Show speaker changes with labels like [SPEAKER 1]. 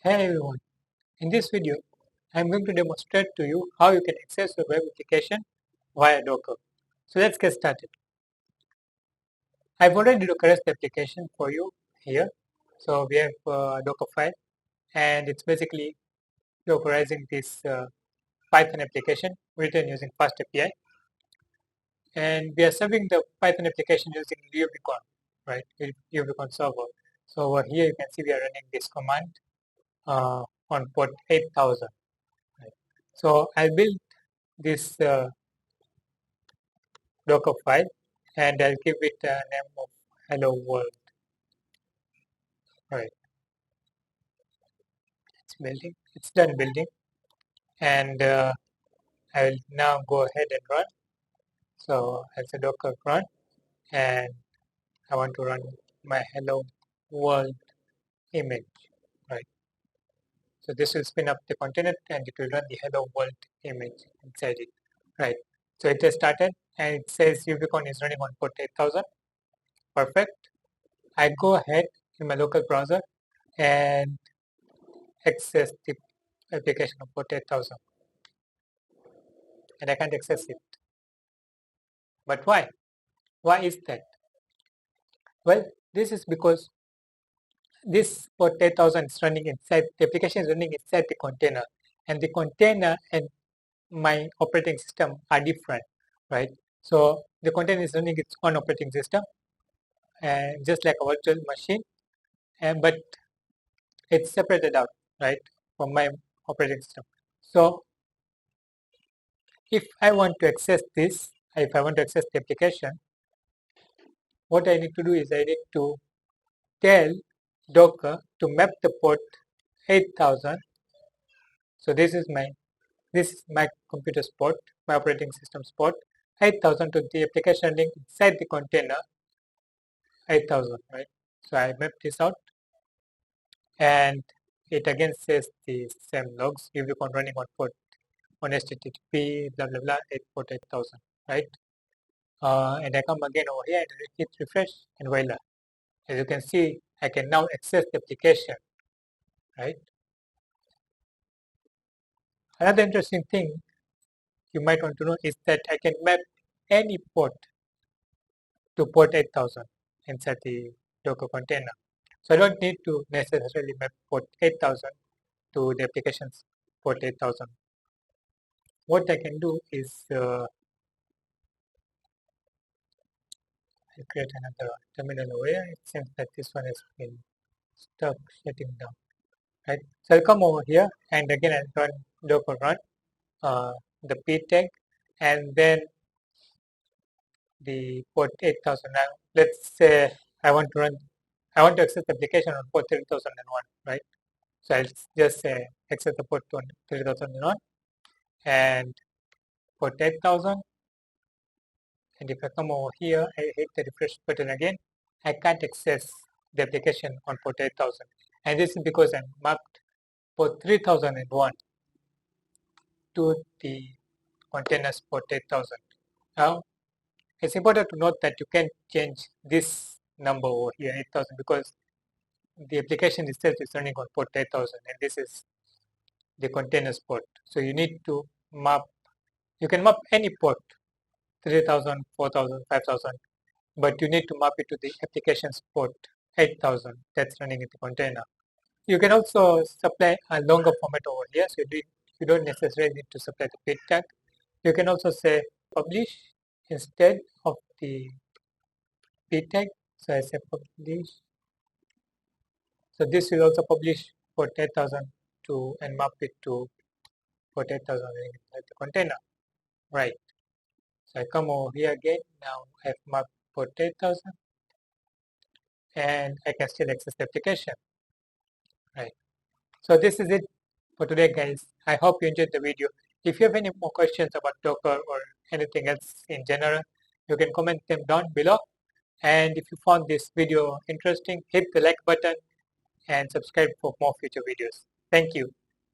[SPEAKER 1] Hey everyone, in this video, I am going to demonstrate to you how you can access your web application via Docker. So let's get started. I've already Dockerized the application for you here. So we have a Docker file and it's basically Dockerizing this Python application written using Fast API. And we are serving the Python application using Rubicon, right? Rubicon server. So over here you can see we are running this command on port 8000. Right? So I built this Docker file and I'll give it a name of hello world. Right, it's done building, and I will now go ahead and run. So as a Docker run, and I want to run my hello world image. Right, so this will spin up the container and it will run the hello world image inside it. Right, so it has started and it says Rubicon is running on port 8000. Perfect. I go ahead in my local browser and access the application of port 8000 and I can't access it. But why? Why is that? Well, this is because this port 8000 is running inside, the application is running inside the container, and the container and my operating system are different, right? So the container is running its own operating system, and just like a virtual machine, and but it's separated out, right, from my operating system. So if I want to access this, if I want to access the application, what I need to do is I need to tell Docker to map the port 8000. So this is my computer's port, my operating system's port 8000 to the application link inside the container 8000, right? So I map this out and it again says the same logs if you can running on port on HTTP blah blah blah 8 port 8000, right? And I come again over here and hit refresh and voila. As you can see, I can now access the application, right? Another interesting thing you might want to know is that I can map any port to port 8000 inside the Docker container. So I don't need to necessarily map port 8000 to the application's port 8000. What I can do is I'll create another terminal over here. It seems that this one has been stuck shutting down. Right. So I'll come over here and again I'll run Docker run the p tag and then the port 8000. Now let's say I want to access the application on port 3001, right? So I'll just say access the port 3001 and port 8000. And if I come over here, I hit the refresh button again, I can't access the application on port 8000. And this is because I marked port 3001 to the containers port 8000. Now, it's important to note that you can change this number over here, 8000, because the application itself is running on port 8000 and this is the containers port. So you need to map, you can map any port, 3000, 4000, 5000, but you need to map it to the application's port 8000 that's running in the container. You can also supply a longer format over here, so you don't necessarily need to supply the bit tag. You can also say publish instead of the bit tag. So I say publish. So this will also publish port 8000 to and map it to port 8000 inside the container. Right. So I come over here again. Now I have mapped port 8000 and I can still access the application. Right. So this is it for today, guys. I hope you enjoyed the video. If you have any more questions about Docker or anything else in general, you can comment them down below. And if you found this video interesting, hit the like button and subscribe for more future videos. Thank you.